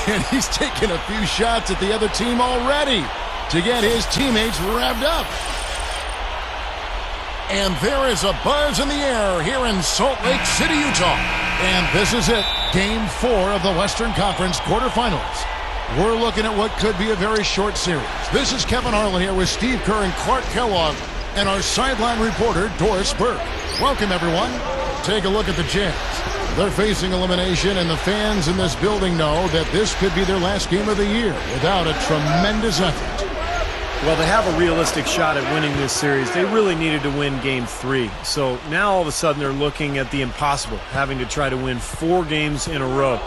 And he's taken a few shots at the other team already to get his teammates revved up. And there is a buzz in the air here in Salt Lake City, Utah. And this is it, Game 4 of the Western Conference quarterfinals. We're looking at what could be a very short series. This is Kevin Harlan here with Steve Kerr and Clark Kellogg and our sideline reporter, Doris Burke. Welcome, everyone. Take a look at the Jazz. They're facing elimination, and the fans in this building know that this could be their last game of the year without a tremendous effort. Well, they have a realistic shot at winning this series. They really needed to win Game 3. So now all of a sudden they're looking at the impossible, having to try to win 4 games in a row.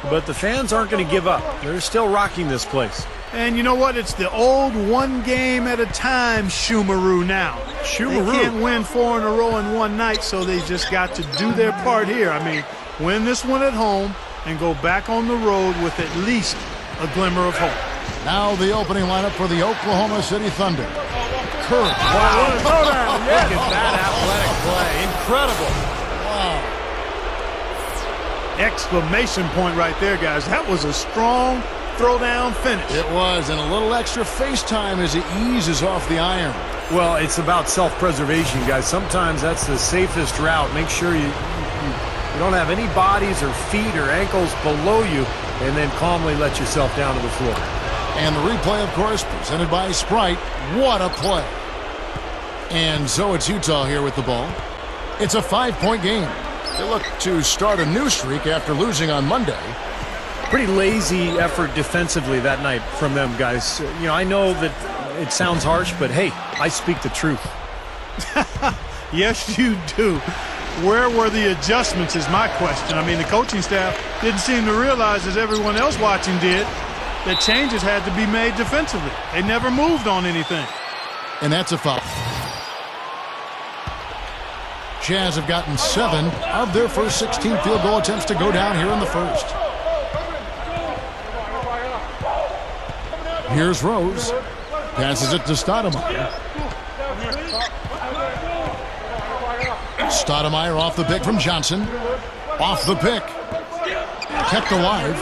But the fans aren't going to give up. They're still rocking this place. And you know what? It's the old one game at a time Shumaroo now. Shumaroo. They can't win 4 in a row in one night, so they just got to do their part here. I mean, win this one at home and go back on the road with at least a glimmer of hope. Now the opening lineup for the Oklahoma City Thunder. Kerr. Wow. What a throwdown. Yes. Look at that athletic play. Incredible. Wow. Exclamation point right there, guys. That was a strong throwdown finish. It was, and a little extra face time as he eases off the iron. Well, it's about self-preservation, guys. Sometimes that's the safest route. Make sure you don't have any bodies or feet or ankles below you, and then calmly let yourself down to the floor. And the replay, of course, presented by Sprite. What a play. And so it's Utah here with the ball. It's a 5-point game. They look to start a new streak after losing on Monday. Pretty lazy effort defensively that night from them, guys. You know, I know that it sounds harsh, but hey, I speak the truth. Yes, you do. Where were the adjustments is my question. I mean, the coaching staff didn't seem to realize, as everyone else watching did, that changes had to be made defensively. They never moved on anything. And that's a foul. Jazz have gotten 7 of their first 16 field goal attempts to go down here in the first. Here's Rose. Passes it to Stoudemire. Stoudemire off the pick from Johnson. Off the pick. Kept alive.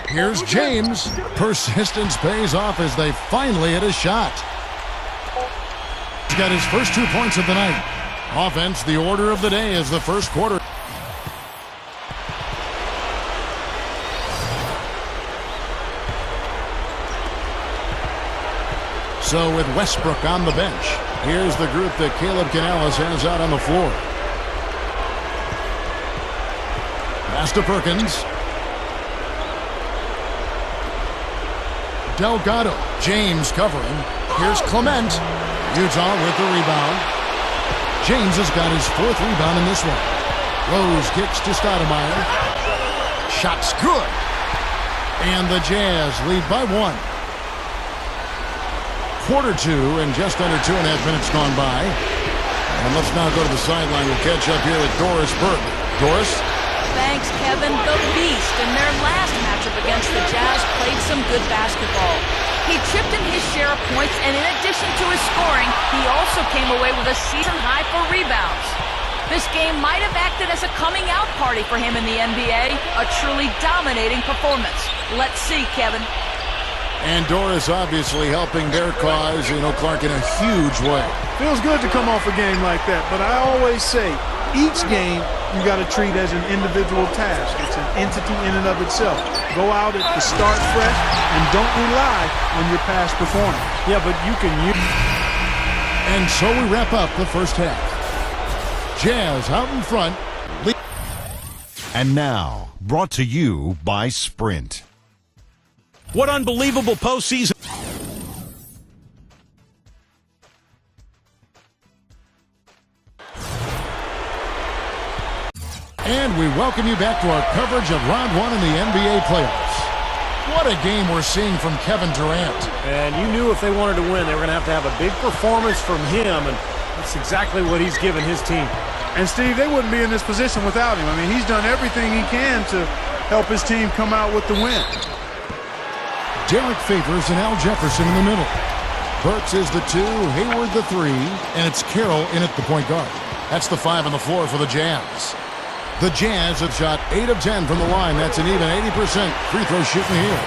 Here's James. Persistence pays off as they finally hit a shot. He's got his first 2 points of the night. Offense, the order of the day is the first quarter. So with Westbrook on the bench, here's the group that Caleb Canales has out on the floor. Pass to Perkins. Delgado. James covering. Here's Clement. Utah with the rebound. James has got his 4th rebound in this one. Rose kicks to Stoudemire. Shot's good. And the Jazz lead by 1. Quarter 2 and just under 2.5 minutes gone by. And let's now go to the sideline. We'll catch up here with Doris Burke. Doris? Thanks, Kevin. The Beast in their last matchup against the Jazz played some good basketball. He chipped in his share of points, and in addition to his scoring, he also came away with a season high for rebounds. This game might have acted as a coming-out party for him in the NBA, a truly dominating performance. Let's see, Kevin. And Doris obviously helping their cause, Clark, in a huge way. Feels good to come off a game like that, but I always say, each game you got to treat as an individual task. It's an entity in and of itself. Go out at the start fresh and don't rely on your past performance. Yeah, but you can use... And so we wrap up the first half. Jazz out in front. And now, brought to you by Sprint. What unbelievable postseason. And we welcome you back to our coverage of Round 1 in the NBA playoffs. What a game we're seeing from Kevin Durant. And you knew if they wanted to win, they were going to have a big performance from him, and that's exactly what he's given his team. And, Steve, they wouldn't be in this position without him. I mean, he's done everything he can to help his team come out with the win. Derek Favors and Al Jefferson in the middle. Burks is the 2, Hayward the 3, and it's Carroll in at the point guard. That's the 5 on the floor for the Jazz. The Jazz have shot 8 of 10 from the line. That's an even 80% free throw shooting here.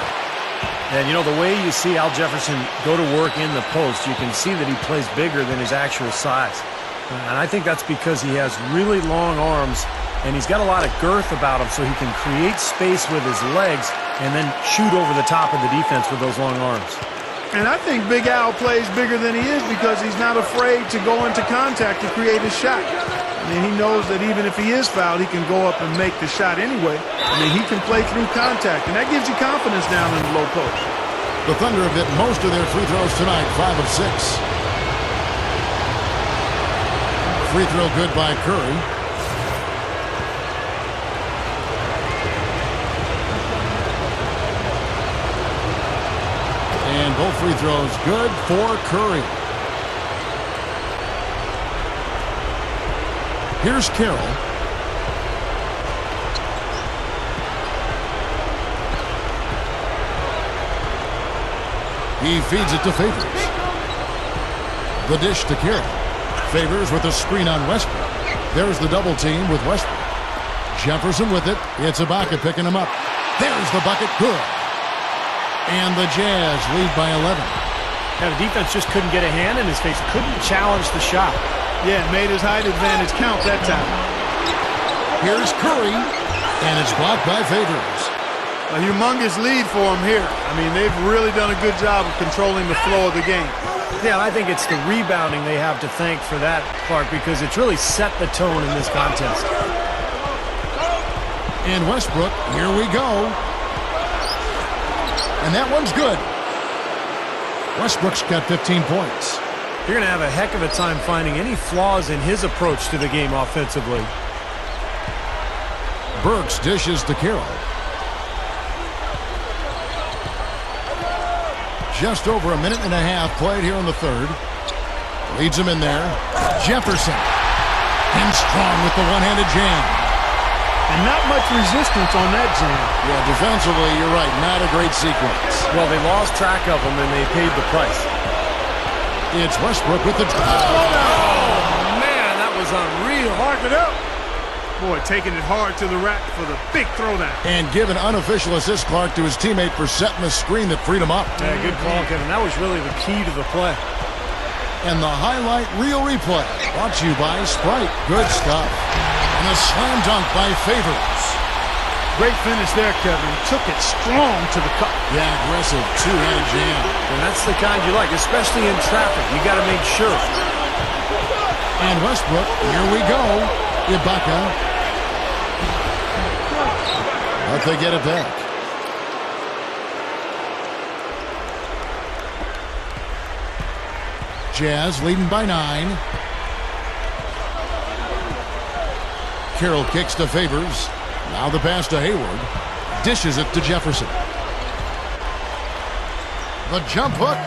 And, you know, the way you see Al Jefferson go to work in the post, you can see that he plays bigger than his actual size. And I think that's because he has really long arms, and he's got a lot of girth about him, so he can create space with his legs and then shoot over the top of the defense with those long arms. And I think Big Al plays bigger than he is because he's not afraid to go into contact to create a shot. I mean, he knows that even if he is fouled, he can go up and make the shot anyway. I mean, he can play through contact, and that gives you confidence down in the low post. The Thunder have hit most of their free throws tonight, 5 of 6. Free throw good by Curry. And both free throws good for Curry. Here's Carroll. He feeds it to Favors. The dish to Carroll. Favors with a screen on Westbrook. There's the double team with Westbrook. Jefferson with it. It's Ibaka picking him up. There's the bucket. Good. And the Jazz lead by 11. Yeah, the defense just couldn't get a hand in his face. Couldn't challenge the shot. Yeah, made his height advantage count that time. Here's Curry, and it's blocked by Favors. A humongous lead for him here. I mean, they've really done a good job of controlling the flow of the game. Yeah, I think it's the rebounding they have to thank for that, Clark, because it's really set the tone in this contest. And Westbrook, here we go. And that one's good. Westbrook's got 15 points. You're going to have a heck of a time finding any flaws in his approach to the game offensively. Burks dishes to Carroll. Just over a minute and a half played here in the third. Leads him in there. Jefferson. And strong with the one-handed jam. And not much resistance on that jam. Yeah, defensively, you're right. Not a great sequence. Well, they lost track of him, and they paid the price. It's Westbrook with the... Oh, man, that was unreal. Mark it up. Boy, taking it hard to the rack for the big throwdown. And give an unofficial assist, Clark, to his teammate for setting the screen that freed him up. Yeah, good call, Kevin. That was really the key to the play. And the highlight reel replay brought to you by Sprite. Good stuff. And a slam dunk by Favors. Great finish there, Kevin. Took it strong to the cup. Yeah, aggressive two-handed jam. And that's the kind you like, especially in traffic. You got to make sure. And Westbrook, here we go. Ibaka. But they get it back. Jazz leading by 9. Carroll kicks to Favors. Now the pass to Hayward. Dishes it to Jefferson. The jump hook.